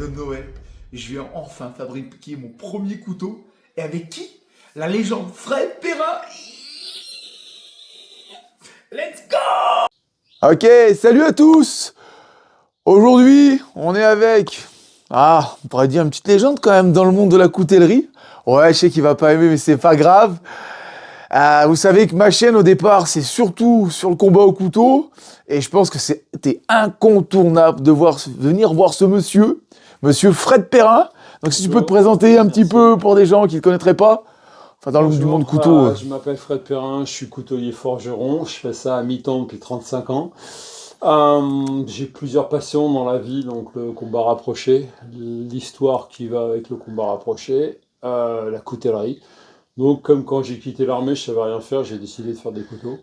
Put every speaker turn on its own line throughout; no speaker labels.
cadeau de Noël. Je viens enfin fabriquer mon premier couteau. Et avec qui? La légende Fred Perrin. Let's go!
Ok, salut à tous! Aujourd'hui, on est avec, on pourrait dire une petite légende quand même dans le monde de la coutellerie. Ouais, je sais qu'il va pas aimer, mais c'est pas grave. Vous savez que ma chaîne, au départ, c'est surtout sur le combat au couteau. Et je pense que c'était incontournable de venir voir ce monsieur Fred Perrin. Donc si tu peux te présenter un petit peu pour des gens qui ne te connaîtraient pas, enfin dans le monde couteau.
Je m'appelle Fred Perrin, je suis coutelier forgeron, je fais ça à mi-temps depuis 35 ans. J'ai plusieurs passions dans la vie, donc le combat rapproché, l'histoire qui va avec le combat rapproché, la coutellerie. Donc comme quand j'ai quitté l'armée, je savais rien faire, j'ai décidé de faire des couteaux.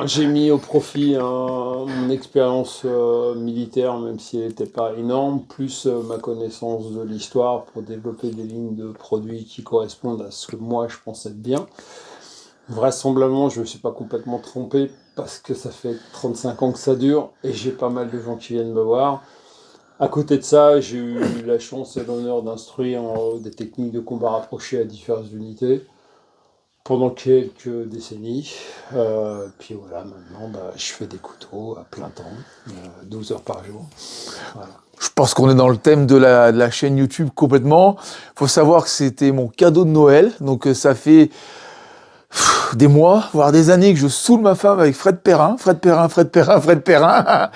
J'ai mis au profit mon expérience militaire, même si elle n'était pas énorme, plus ma connaissance de l'histoire pour développer des lignes de produits qui correspondent à ce que moi je pense être bien. Vraisemblablement, je ne me suis pas complètement trompé parce que ça fait 35 ans que ça dure et j'ai pas mal de gens qui viennent me voir. À côté de ça, j'ai eu la chance et l'honneur d'instruire des techniques de combat rapproché à diverses unités pendant quelques décennies. Puis voilà, maintenant, je fais des couteaux à plein temps, 12 heures par jour. Voilà.
Je pense qu'on est dans le thème de la chaîne YouTube complètement. Faut savoir que c'était mon cadeau de Noël, donc ça fait des mois, voire des années que je saoule ma femme avec Fred Perrin. Fred Perrin. Fred Perrin,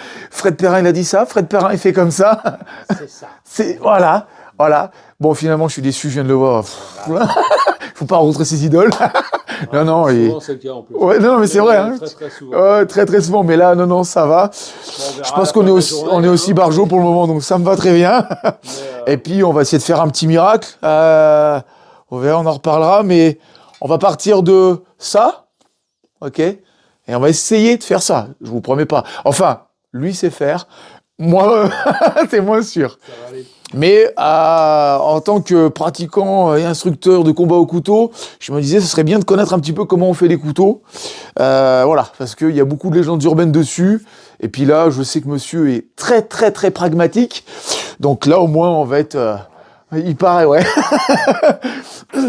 il a dit ça. Fred Perrin, il fait comme ça.
C'est ça.
Voilà. Bon, finalement, je suis déçu, je viens de le voir. Faut pas rencontrer ses idoles. Non.
Souvent, c'est le cas en plus.
Ouais, non, mais c'est vrai. Hein.
Très souvent.
Très souvent. Mais là, non, ça va. Je pense qu'on est aussi barjot pour le moment, donc ça me va très bien. Et puis, on va essayer de faire un petit miracle. On verra, on en reparlera, mais on va partir de ça, ok? Et on va essayer de faire ça. Je vous promets pas. Enfin, lui sait faire. Moi, c'est moins sûr.
Ça va aller.
Mais en tant que pratiquant et instructeur de combat au couteau, je me disais ce serait bien de connaître un petit peu comment on fait les couteaux. Voilà, parce qu'il y a beaucoup de légendes urbaines dessus. Et puis là, je sais que monsieur est très pragmatique. Donc là, au moins, on va être... il paraît, ouais.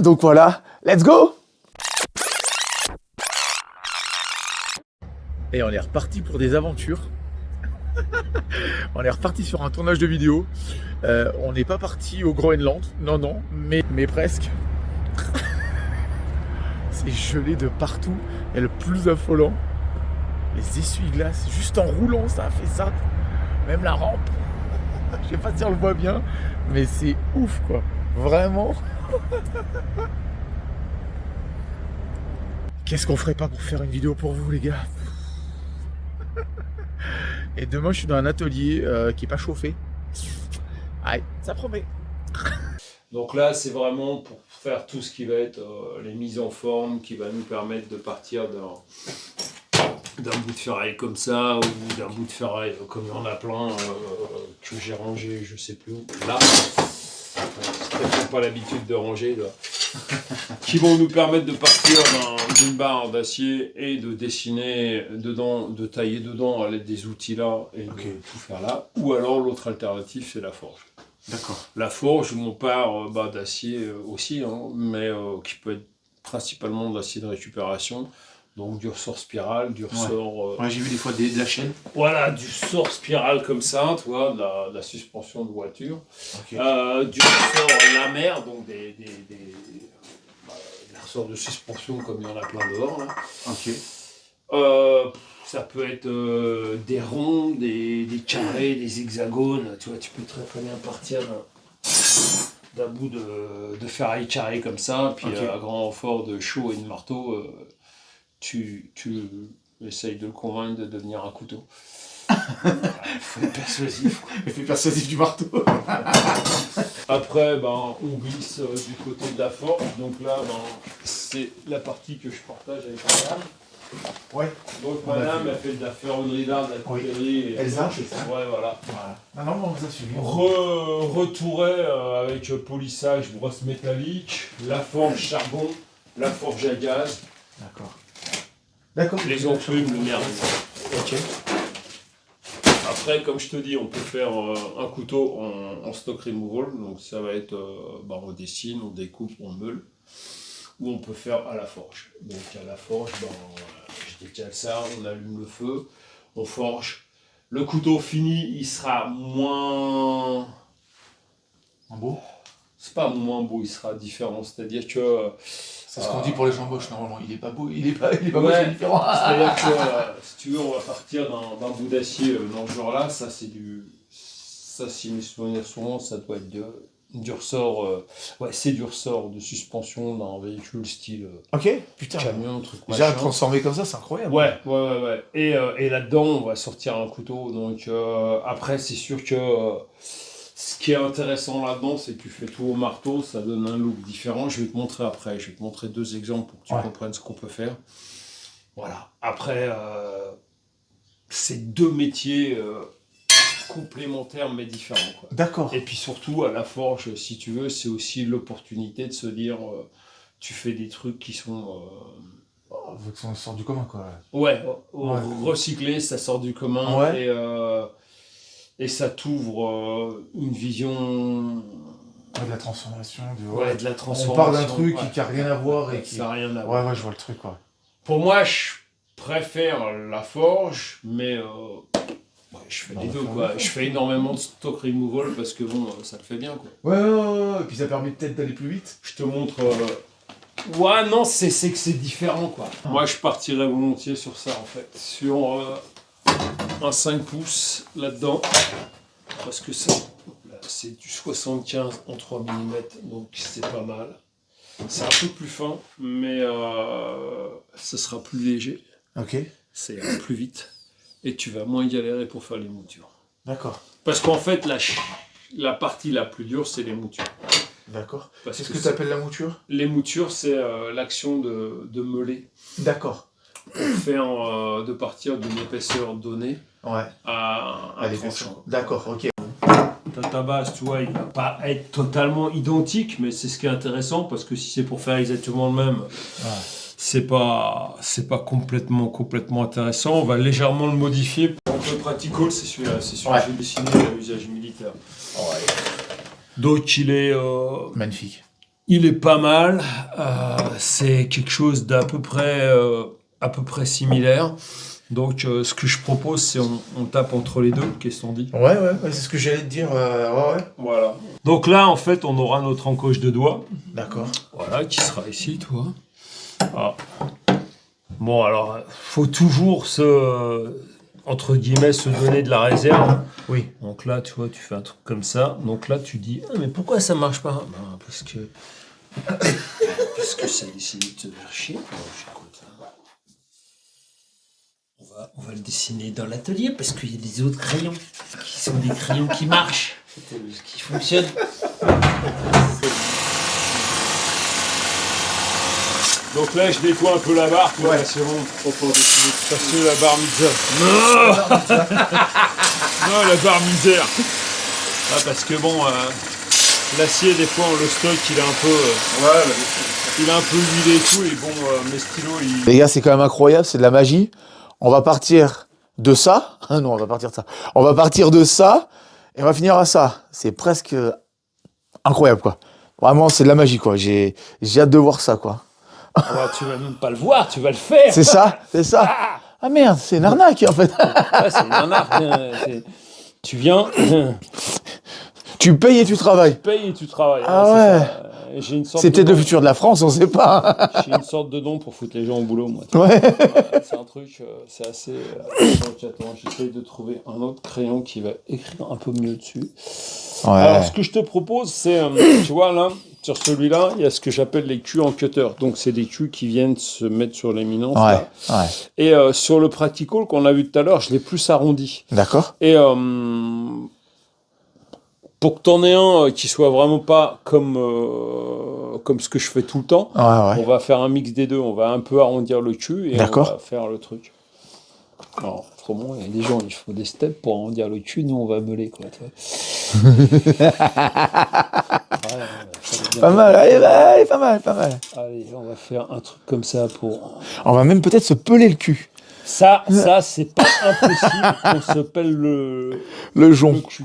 Donc voilà, let's go! Et on est reparti pour des aventures. On est reparti sur un tournage de vidéo. On n'est pas parti au Groenland, non, mais presque. C'est gelé de partout. Et le plus affolant, les essuie-glaces, juste en roulant, ça a fait ça. Même la rampe. Je sais pas si on le voit bien, mais c'est ouf, quoi. Vraiment. Qu'est-ce qu'on ferait pas pour faire une vidéo pour vous, les gars? Et demain, je suis dans un atelier qui est pas chauffé. Aïe, ça promet.
Donc là, c'est vraiment pour faire tout ce qui va être les mises en forme, qui va nous permettre de partir d'un bout de ferraille comme ça, ou d'un bout de ferraille comme il y en a plein, que j'ai rangé, je sais plus où, là. C'est pas l'habitude de ranger, là. Qui vont nous permettre de partir d'une barre d'acier et de dessiner dedans, de tailler dedans à l'aide des outils là et de tout faire là. Ou alors l'autre alternative, c'est la forge.
D'accord.
La forge, on part d'acier aussi, hein, mais qui peut être principalement de l'acier de récupération. Donc du ressort spirale, du ressort...
Ouais, j'ai vu des fois de la chaîne.
Voilà, du ressort spirale comme ça, tu vois, de la suspension de voiture.
Okay.
Du ressort lamaire, donc des ressorts de suspension comme il y en a plein dehors. Là.
Ok.
Ça peut être des ronds, des carrés, des hexagones. Tu vois, tu peux très bien partir d'un bout de ferraille carré comme ça, puis à grand renfort de chaux et de marteau, tu essayes de le convaincre de devenir un couteau. Faut être persuasif.
L'effet persuasif du marteau.
Après, on glisse du côté de la forge. Donc là, c'est la partie que je partage avec madame.
Ouais.
Donc madame, elle fait de la ferronnerie d'art, de la coutellerie.
Oui. Elsa, c'est ça.
Ouais, voilà.
Non, on vous a suivi.
Retouré avec polissage, brosse métallique, la forge charbon, la forge à gaz.
D'accord.
Les enclumes, le merdier.
Ok.
Après, comme je te dis, on peut faire un couteau en stock removal. Donc ça va être, on dessine, on découpe, on meule. Ou on peut faire à la forge. Donc à la forge, je décale ça, on allume le feu, on forge. Le couteau fini, il sera moins...
Un beau.
C'est pas moins beau, il sera différent. C'est-à-dire que...
C'est ce qu'on dit pour les jamboches, normalement. Il est pas beau, il est pas beau,
Ouais,
c'est différent.
c'est-à-dire que, si tu veux, on va partir d'un bout d'acier dans ce genre-là. Ça, c'est du... Ça, si mes souvenirs sont, ça doit être du ressort... c'est du ressort de suspension d'un véhicule style
Ok, putain.
camion, truc
Déjà
machin.
transformé comme ça, c'est incroyable.
Ouais. Et là-dedans, on va sortir un couteau. Donc, après, c'est sûr que ce qui est intéressant là-dedans, c'est que tu fais tout au marteau, ça donne un look différent. Je vais te montrer après. Je vais te montrer 2 exemples pour que tu comprennes ce qu'on peut faire. Voilà. Après, c'est 2 métiers complémentaires mais différents, quoi.
D'accord.
Et puis surtout, à la forge, si tu veux, c'est aussi l'opportunité de se dire, tu fais des trucs qui sont...
Faut que ça sorte du commun, quoi.
recyclé, ça sort du commun.
Ouais.
Et ça t'ouvre une vision...
De la transformation.
de la
On
transformation.
part d'un truc qui n'a rien à voir et qui...
Ça n'a rien à voir.
Ouais, je vois le truc, quoi.
Pour moi, je préfère la forge, mais je fais les deux, quoi. Je fais énormément de stock removal parce que bon, ça le fait bien, quoi.
Ouais. Et puis ça permet peut-être d'aller plus vite.
Je te montre... Ouais, non, c'est que c'est différent, quoi. Moi, je partirais volontiers sur ça, en fait. Sur un 5 pouces, là-dedans. Parce que ça, là, c'est du 75 en 3 mm, donc c'est pas mal. C'est un peu plus fin, mais ça sera plus léger.
Ok.
Ça ira plus vite. Et tu vas moins galérer pour faire les moutures.
D'accord.
Parce qu'en fait, la partie la plus dure, c'est les moutures.
D'accord.
Parce
Qu'est-ce
que
que tu appelles la mouture?
Les moutures, c'est l'action de meuler.
D'accord.
Pour faire de partir d'une épaisseur donnée
Ouais.
à un tranchant.
D'accord, ok.
Ta base, tu vois, il va pas être totalement identique, mais c'est ce qui est intéressant, parce que si c'est pour faire exactement le même, c'est pas complètement intéressant. On va légèrement le modifier. Donc le practical, c'est celui-là, c'est celui que j'ai dessiné à l'usage militaire. Donc il est...
Magnifique.
Il est pas mal, c'est quelque chose d'à peu près similaire. Donc ce que je propose, c'est on tape entre les deux, qu'est-ce qu'on dit?
Ouais, c'est ce que j'allais te dire.
Voilà. Donc là, en fait, on aura notre encoche de doigt.
D'accord.
Voilà, qui sera ici, tu vois. Ah. Bon, alors, faut toujours entre guillemets, se donner de la réserve.
Oui.
Donc là, tu vois, tu fais un truc comme ça. Donc là, tu dis, mais pourquoi ça marche pas? Parce que ça a décidé de te faire chier. Alors, j'écoute. On va le dessiner dans l'atelier parce qu'il y a des autres crayons qui sont des crayons qui marchent, qui fonctionnent. Donc là, je nettoie un peu la barre, c'est bon, pour dessiner. Parce que la barre misère. Non, la barre misère. Ah, parce que bon, l'acier, des fois, le stock, il est un peu... il est un peu huilé et tout, et bon, mes stylos,
Les gars, c'est quand même incroyable, c'est de la magie. On va partir de ça. Non, on va partir de ça. On va partir de ça et on va finir à ça. C'est presque incroyable, quoi. Vraiment, c'est de la magie, quoi. J'ai hâte de voir ça, quoi.
Tu vas même pas le voir, tu vas le faire.
C'est ça. Ah merde, c'est une arnaque, en fait.
Ouais, c'est une arnaque. Tu viens...
Tu payes et tu travailles.
Tu payes et tu travailles.
Ah ouais. C'est peut-être le futur de la France, on sait pas.
J'ai une sorte de don pour foutre les gens au boulot, moi.
Ouais.
C'est un truc, c'est assez... Attends, j'essaye de trouver un autre crayon qui va écrire un peu mieux dessus.
Ouais.
Alors, ce que je te propose, c'est... tu vois, là, sur celui-là, il y a ce que j'appelle les culs en cutter. Donc, c'est des culs qui viennent se mettre sur l'éminence.
Ouais.
Et sur le practical qu'on a vu tout à l'heure, je l'ai plus arrondi.
D'accord.
Et... pour que t'en aies un qui soit vraiment pas comme ce que je fais tout le temps, on va faire un mix des deux. On va un peu arrondir le cul et on va faire le truc. Alors, autrement, il y a des gens, il faut des steps pour arrondir le cul. Nous, on va meuler, quoi.
Pas mal, allez, pas mal.
Allez, on va faire un truc comme ça pour...
On va même peut-être se peler le cul.
Ça, c'est pas impossible qu'on s'appelle le
jonc.
cul.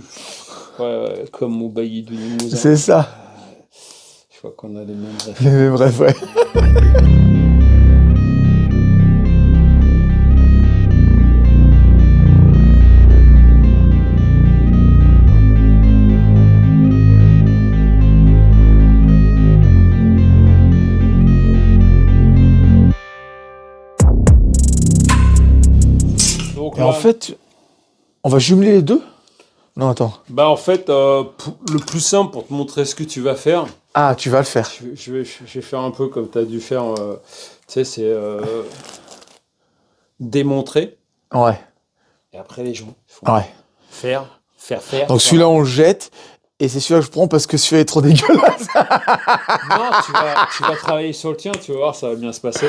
Ouais, comme au bailli du Limousin.
C'est ça.
Je vois qu'on a les mêmes références.
Les mêmes rêves, ouais.
Donc
Et en fait, on va jumeler les deux? Non, attends.
bah en fait, le plus simple pour te montrer ce que tu vas faire,
Ah, tu vas le faire.
je vais faire un peu comme tu as dû faire, tu sais, c'est démontrer,
Ouais,
et après les gens. Il faut
ouais.
faire.
Donc celui-là, on le jette. Et c'est celui-là que je prends parce que celui-là est trop dégueulasse.
Non, tu vas travailler sur le tien, tu vas voir, ça va bien se passer.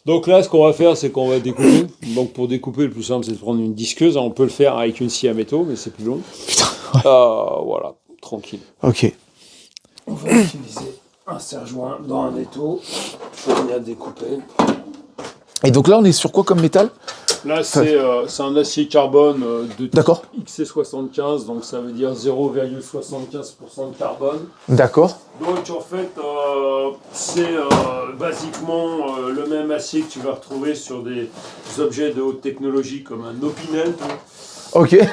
Donc là, ce qu'on va faire, c'est qu'on va découper. Donc pour découper, le plus simple, c'est de prendre une disqueuse. On peut le faire avec une scie à métaux, mais c'est plus long.
Putain.
Voilà, tranquille.
Ok.
On va utiliser un serre-joint dans un étau pour venir découper.
Et donc là, on est sur quoi comme métal?
Là, c'est un acier carbone de
D'accord.
type XC75, donc ça veut dire 0,75% de carbone.
D'accord.
Donc en fait, c'est basiquement le même acier que tu vas retrouver sur des objets de haute technologie comme un Opinel.
Ok.
Même un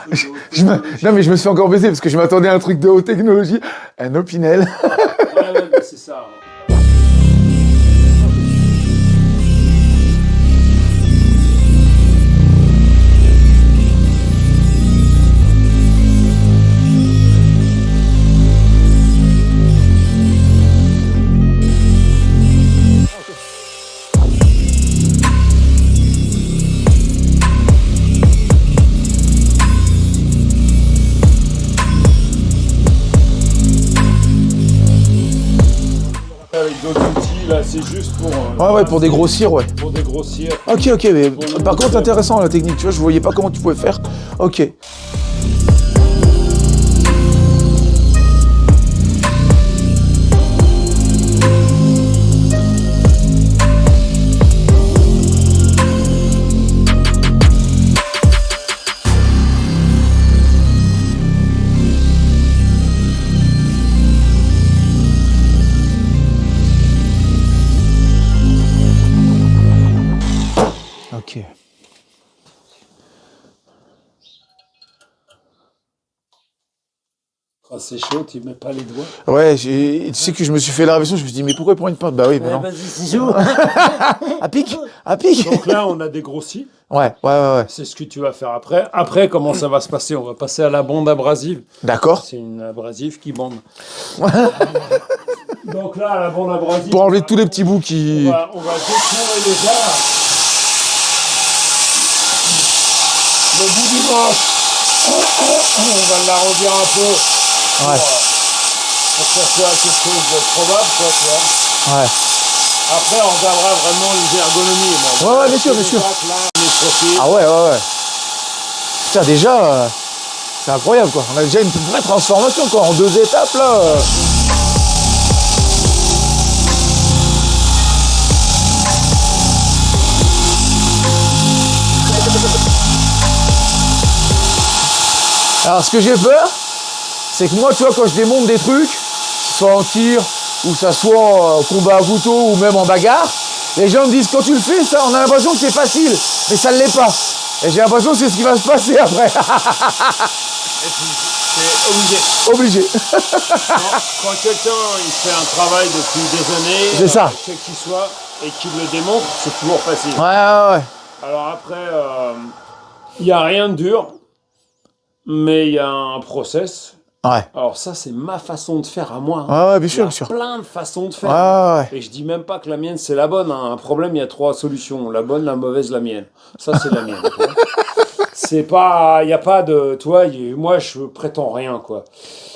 truc de haute technologie.
Non, mais je me suis encore baisé parce que je m'attendais à un truc de haute technologie. Un Opinel.
Ouais, mais c'est ça. Avec d'autres outils, là, c'est juste pour...
Ouais, pour dégrossir, ouais.
Pour dégrossir.
Ok, mais par contre, intéressant la technique, tu vois, je voyais pas comment tu pouvais faire. Ok. Ok.
Quand c'est chaud, tu mets pas les doigts.
Ouais, tu sais que je me suis fait la réflexion, je me suis dit, mais pourquoi il prend une pinte? Bah oui, mais non.
Vas-y, c'est chaud.
À pic? À pic?
Donc là, on a dégrossi.
Ouais.
C'est ce que tu vas faire après. Après, comment ça va se passer? On va passer à la bande abrasive.
D'accord.
C'est une abrasive qui bande. Donc là, la bande abrasive...
Pour enlever tous les petits bouts qui...
On va détourer déjà le bout du manche. On va l'arrondir un peu
Ouais.
pour que ça soit quelque chose de probable, quoi, tu vois.
Ouais.
Après, on regardera vraiment les ergonomies.
Ouais, bien sûr, bien sûr.
Là, on est frotté.
Ah ouais. Putain, déjà, c'est incroyable, quoi. On a déjà une vraie transformation, quoi, en 2 étapes, là. Alors, ce que j'ai peur, c'est que moi, tu vois, quand je démonte des trucs, soit en tir, ou ça soit combat à couteau, ou même en bagarre, les gens me disent, quand tu le fais, ça, on a l'impression que c'est facile, mais ça ne l'est pas. Et j'ai l'impression que c'est ce qui va se passer après.
C'est obligé.
Obligé.
Quand quelqu'un il fait un travail depuis des années,
C'est ça.
quel qu'il soit, et qu'il le démontre, c'est toujours facile.
Ouais.
Alors après, il n'y a rien de dur, mais il y a un process.
Ouais.
Alors ça, c'est ma façon de faire à moi. Hein.
Ouais, bien sûr,
Il y a
bien sûr.
plein de façons de faire.
Ouais.
Et je dis même pas que la mienne, c'est la bonne. Hein. Un problème, il y a 3 solutions. La bonne, la mauvaise, la mienne. Ça, c'est la mienne. Tu vois. C'est pas... Il n'y a pas de... Tu vois, moi, je prétends rien, quoi.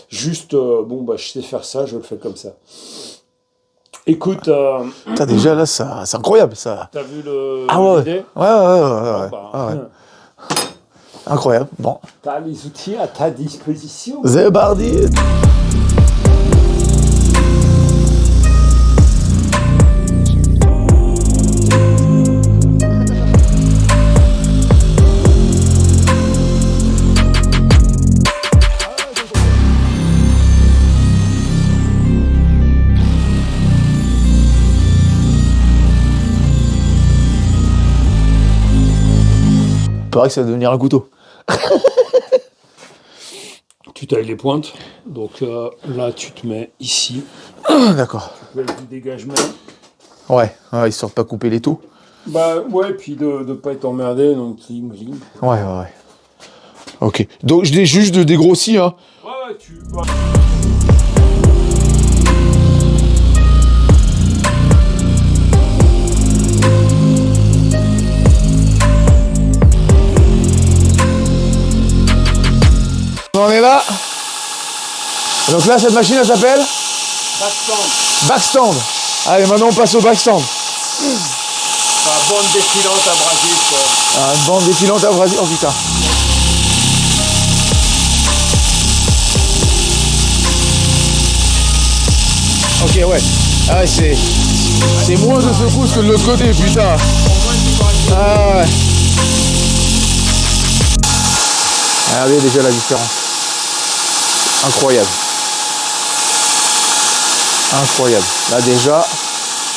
Juste, je sais faire ça, je le fais comme ça. Écoute...
Putain, déjà, là, ça, c'est incroyable, ça.
T'as vu l'idée?
Ouais.
Bah,
Incroyable. Bon.
T'as les outils à ta disposition.
C'est parti. paraît que ça va devenir un couteau.
Tu tailles les pointes. Donc là, tu te mets ici.
D'accord.
Tu peux du dégagement.
Ouais, histoire de pas couper les taux.
Bah ouais, puis de pas être emmerdé, donc cling.
Ouais. Ok. Donc je l'ai juste dégrossi, hein.
Ouais,
On en est là. Donc là, cette machine, elle s'appelle
Backstand.
backstand. Allez, maintenant on passe au backstand.
Bande défilante abrasive, quoi.
Ah, une bande défilante abrasive. Oh putain. Ok, ouais. Ah ouais, c'est moins de secousse que de l'autre côté, putain. Ah ouais. Regardez déjà la différence. Incroyable. Incroyable. Là déjà,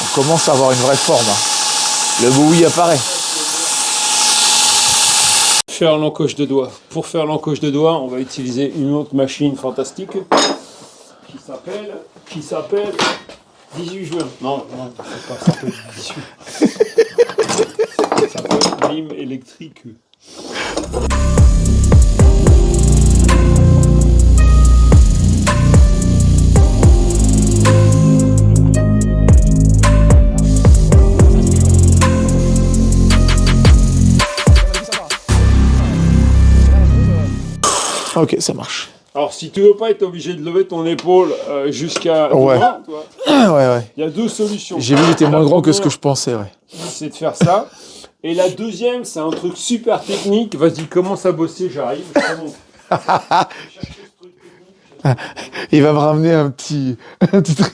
on commence à avoir une vraie forme. Le boui apparaît.
Faire l'encoche de doigt. Pour faire l'encoche de doigt, on va utiliser une autre machine fantastique qui s'appelle 18 juin. Non, c'est pas ça s'appelle 18. Ça s'appelle lime électrique.
Ok, ça marche.
Alors, si tu veux pas être obligé de lever ton épaule jusqu'à
Ouais.
devant, toi,
Ouais.
il y a deux solutions.
J'ai vu qu'il était
La
moins grand que ce que
première,
je pensais, ouais.
c'est de faire ça. Et la deuxième, c'est un truc super technique. Vas-y, commence à bosser, j'arrive. Je te montre.
Il va me ramener un petit truc.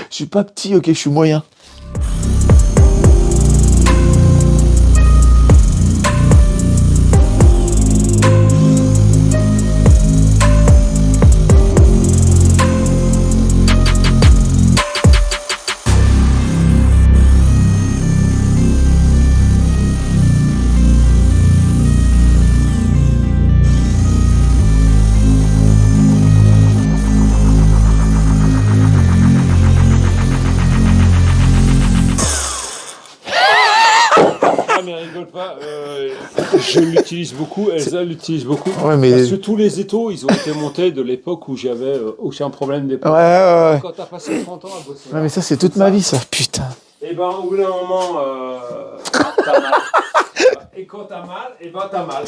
Je suis pas petit, ok, je suis moyen.
Mais rigole pas, je l'utilise beaucoup, Elsa l'utilise beaucoup.
Ouais, mais-
Parce que tous les étaux, ils ont été montés de l'époque où j'avais aucun problème d'épaule.
Ouais.
Quand t'as passé 30 ans à bosser.
Ouais, mais ça, c'est toute ma vie, ça. Putain.
Et ben, au bout d'un moment, t'as mal. Et quand t'as mal, et ben t'as mal.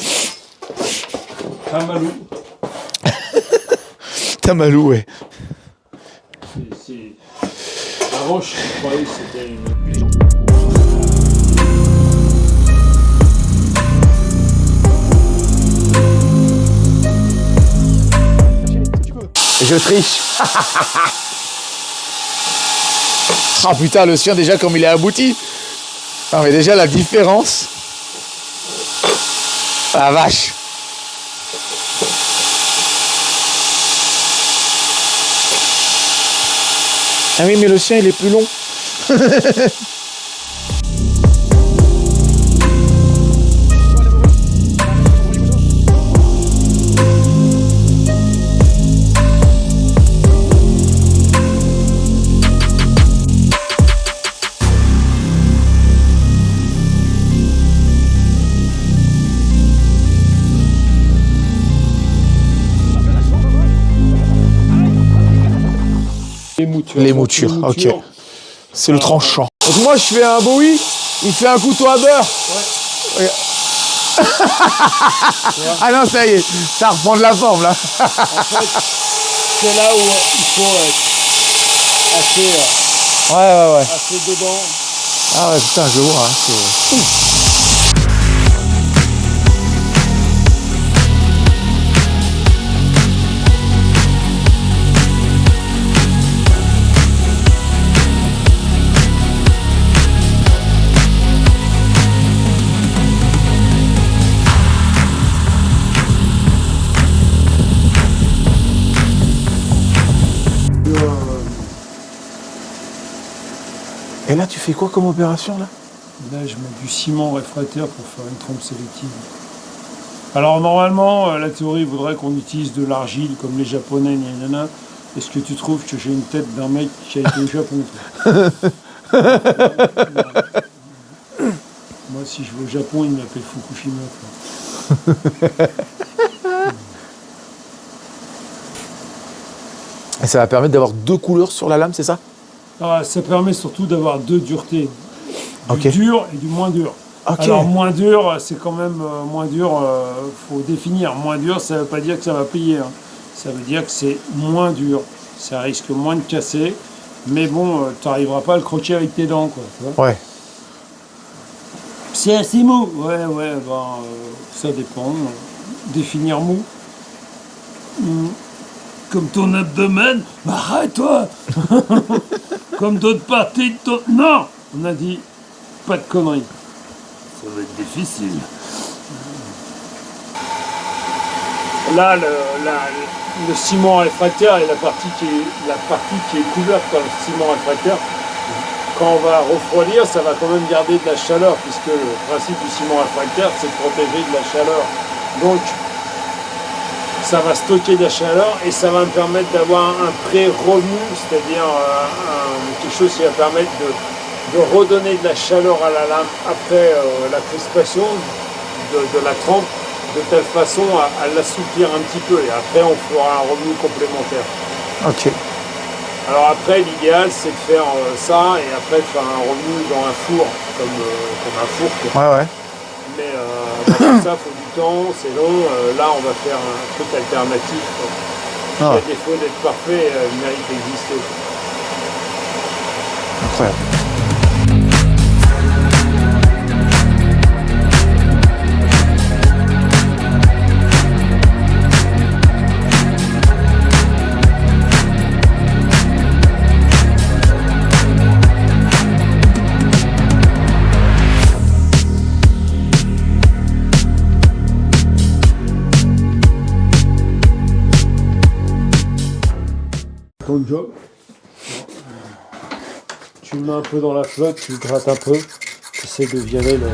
T'as malou.
T'as malou, ouais.
Avant, je croyais que c'était une...
Je triche. Ah putain, le sien déjà comme il est abouti. Non mais déjà la différence. Ah, la vache. Ah oui, mais le sien il est plus long. Les moutures, ok. C'est le tranchant. Donc moi je fais un bowie, il fait un couteau à beurre. Ouais. Ah non, ça y est, ça reprend de la forme là.
En fait, c'est là où il faut être
Ouais.
assez dedans.
Ah ouais, putain, je le vois. Hein, Et là, tu fais quoi comme opération là?
Là, je mets du ciment réfractaire pour faire une trempe sélective. Alors normalement, la théorie voudrait qu'on utilise de l'argile comme les Japonais, nanana. Est-ce que tu trouves que j'ai une tête d'un mec qui a été au Japon, toi? Moi, si je vais au Japon, ils m'appellent Fukushima, quoi.
Et ça va permettre d'avoir 2 couleurs sur la lame, c'est ça?
Alors, ça permet surtout d'avoir 2 duretés. Du
Ok.
dur et du moins dur.
Ok.
Alors moins dur, c'est quand même moins dur, faut définir. Moins dur, ça ne veut pas dire que ça va plier. Hein. Ça veut dire que c'est moins dur. Ça risque moins de casser. Mais bon, tu n'arriveras pas à le croquer avec tes dents, quoi. Tu vois.
Ouais.
C'est assez mou. Ouais, ça dépend. Définir mou. Comme ton abdomen. Arrête-toi. Comme d'autres parties de ton... Non. On a dit pas de conneries. Ça va être difficile. Là, le ciment réfractaire est la partie qui est couverte par le ciment réfractaire. Quand on va refroidir, ça va quand même garder de la chaleur, puisque le principe du ciment réfractaire, c'est de protéger de la chaleur. Donc, ça va stocker de la chaleur et ça va me permettre d'avoir un pré-remue, c'est-à-dire quelque chose qui va permettre de redonner de la chaleur à la lame après la crispation de la trempe, de telle façon à l'assouplir un petit peu. Et après, on fera un remue complémentaire.
Ok.
Alors après, l'idéal, c'est de faire ça et après de faire un remue dans un four, comme un four. Quoi.
Ouais.
Mais pour ça, il faut du temps, c'est long. Là, on va faire un truc alternatif. Qui, à défaut d'être parfait, mérite d'exister.
Incroyable.
Ton job, tu le mets un peu dans la flotte, tu le grattes un peu, tu essaies de virer le...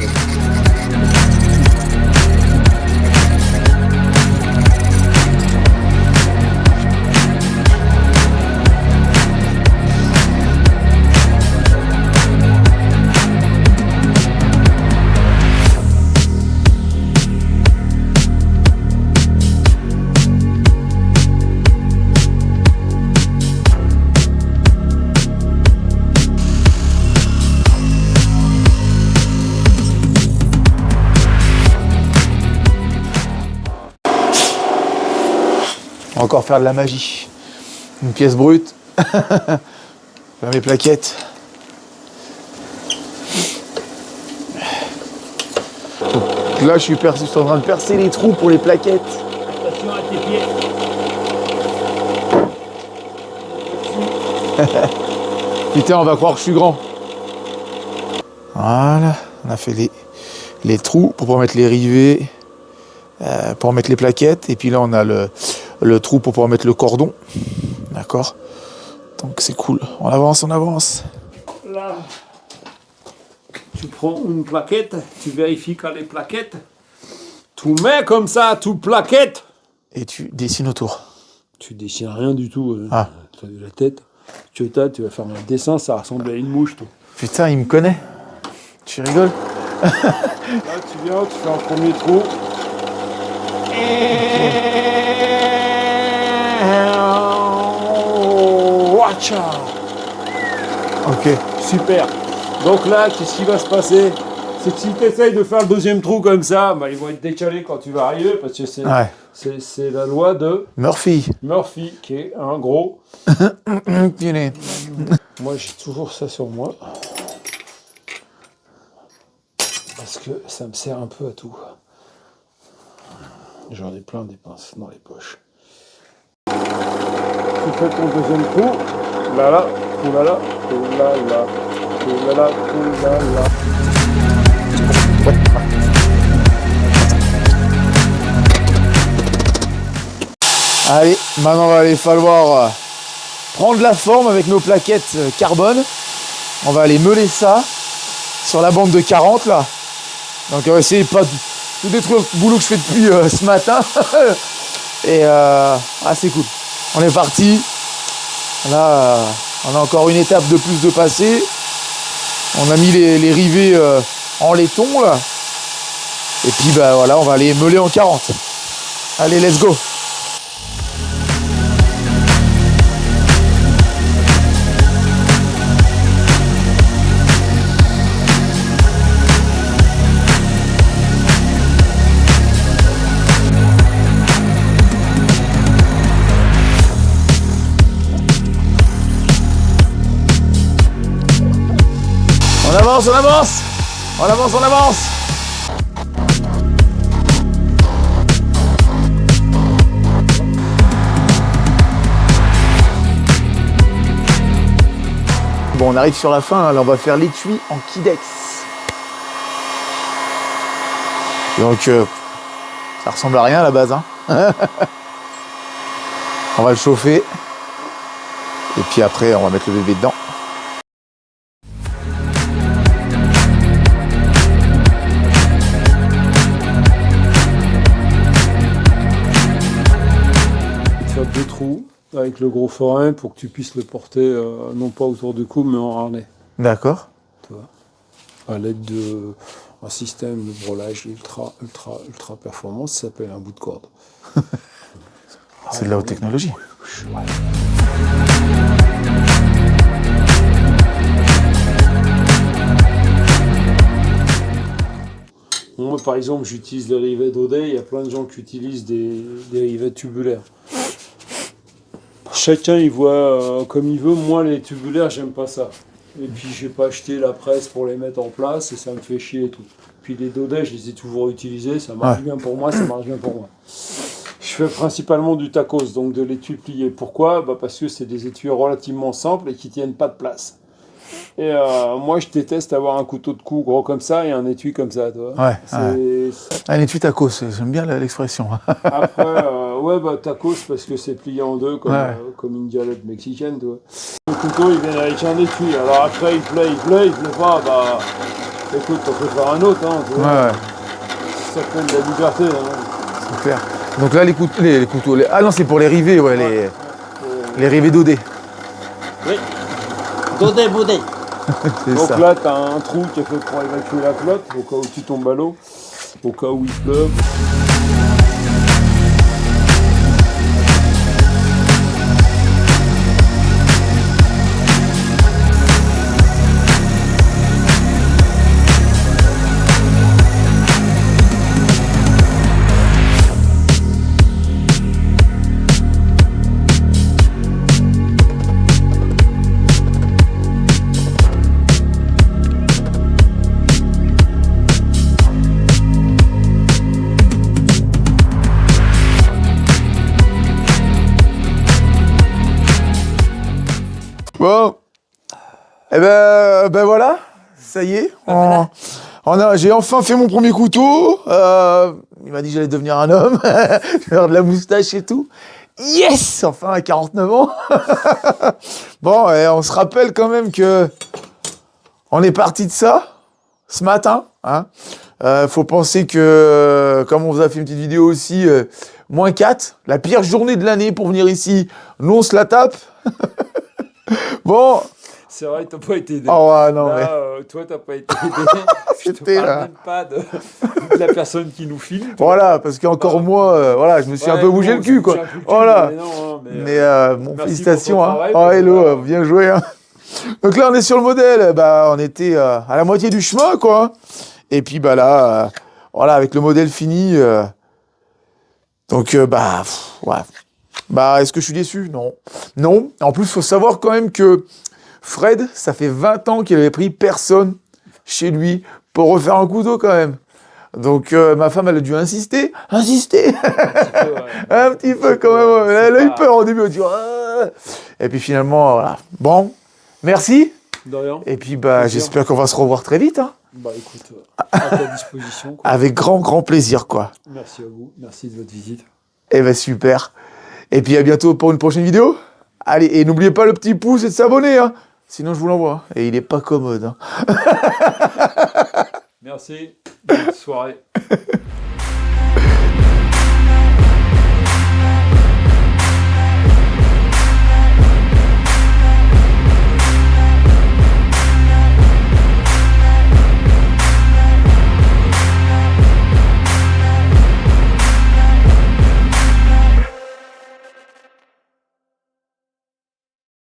On va encore faire de la magie. Une pièce brute. Faire mes plaquettes. Donc, là, je suis en train de percer les trous pour les plaquettes.
Attention à tes pieds.
Putain, on va croire que je suis grand. Voilà. On a fait les trous pour pouvoir mettre les rivets, pour mettre les plaquettes. Et puis là, on a le trou pour pouvoir mettre le cordon. D'accord? Donc c'est cool. On avance.
Là, tu prends une plaquette, tu vérifies quand les plaquettes, tu mets comme ça, tu plaquettes.
Et tu dessines autour.
Tu dessines rien du tout.
Ah.
Tu as de la tête. Tu vas faire un dessin, ça ressemble à une mouche. Toi.
Putain, il me connaît. Tu rigoles?
Là, tu viens, tu fais un premier trou. Watcha.
Ok.
Super. Donc là, qu'est-ce qui va se passer? C'est que si tu essayes de faire le deuxième trou comme ça, bah, ils vont être décalés quand tu vas arriver parce que c'est la loi de
Murphy.
Murphy qui est un gros.
Punaise.
Moi, j'ai toujours ça sur moi parce que ça me sert un peu à tout. J'en ai plein des pinces dans les poches. Tu fais ton deuxième trou. Là, oulala, oulala, oulala, oulala.
Allez, maintenant il va aller falloir prendre la forme avec nos plaquettes carbone. On va aller meuler ça sur la bande de 40 là. Donc on va essayer de pas tout détruire le boulot que je fais depuis ce matin. Et c'est cool. On est parti. Là, on a encore une étape de plus de passer. On a mis les rivets en laiton là. Et puis voilà, on va aller meuler en 40. Allez, let's go. On avance, on avance. On avance, on avance. Bon, on arrive sur la fin, hein. Là on va faire l'étui en Kidex. Donc ça ressemble à rien à la base, hein. On va le chauffer. Et puis après on va mettre le bébé dedans.
Faire 2 trous avec le gros forain pour que tu puisses le porter non pas autour du cou mais en harnais.
D'accord.
Tu vois, à l'aide d'un système de brelage ultra performance, ça s'appelle un bout de corde.
C'est de la haute technologie.
Ouais. Moi, par exemple, j'utilise les rivets d'Audet. Il y a plein de gens qui utilisent des rivets tubulaires. Chacun il voit comme il veut. Moi, les tubulaires, j'aime pas ça. Et puis, j'ai pas acheté la presse pour les mettre en place et ça me fait chier et tout. Puis les Daudet, je les ai toujours utilisés. Ça marche bien pour moi, ça marche bien pour moi. Je fais principalement du tacos, donc de l'étui plié. Pourquoi ? Parce que c'est des étuis relativement simples et qui tiennent pas de place. Et moi, je déteste avoir un couteau de cou gros comme ça et un étui comme ça. Tu vois.
Ouais. Un étui tacos, j'aime bien l'expression.
Après, tacos parce que c'est plié en deux comme une galette mexicaine. Tu vois. Le couteau, il vient avec un étui. Alors après, il plaît pas. Écoute, on peut faire un autre. Hein, tu vois.
Ouais.
Ça fait de la liberté. Hein.
C'est clair. Donc là, les couteaux. Ah non, c'est pour les rivets, les rivets d'Audet.
Oui. Daudet Baudet.
Donc
ça.
là, tu as un trou qui est fait pour évacuer la flotte, au cas où tu tombes à l'eau, au cas où il pleuve.
Bon, ben voilà, ça y est, j'ai enfin fait mon premier couteau. Il m'a dit que j'allais devenir un homme, faire de la moustache et tout. Yes, enfin à 49 ans. Bon, et on se rappelle quand même que on est parti de ça ce matin. Hein. Faut penser que, comme on vous a fait une petite vidéo aussi, -4, la pire journée de l'année pour venir ici. Nous on se la tape. Bon.
C'est vrai, t'as pas été aidé.
Oh ouais, non,
là, toi, t'as pas été aidé. Je te
C'était
parle
là.
même pas de la personne qui nous filme.
Voilà, parce qu'encore moi, je me suis un peu bougé le cul, quoi. Voilà. Mais bon, félicitations, hein. Oh, hello, bien joué, hein. Donc là, on est sur le modèle. On était à la moitié du chemin, quoi. Et puis, là, voilà, avec le modèle fini. Donc, ouais. Est-ce que je suis déçu ? Non. Non. En plus, il faut savoir quand même que Fred, ça fait 20 ans qu'il avait pris personne chez lui pour refaire un couteau quand même. Donc, ma femme, elle a dû insister. Un petit peu quand même. Elle a eu peur au début. Elle a dit, ah. Et puis finalement, voilà. Bon, merci.
De rien.
Et puis, j'espère qu'on va se revoir très vite. Hein.
Écoute, à ta disposition. Quoi.
Avec grand plaisir, quoi.
Merci à vous. Merci de votre visite.
Super. Et puis à bientôt pour une prochaine vidéo. Allez, et n'oubliez pas le petit pouce et de s'abonner, hein. Sinon, je vous l'envoie. Et il est pas commode. Hein.
Merci. Bonne soirée.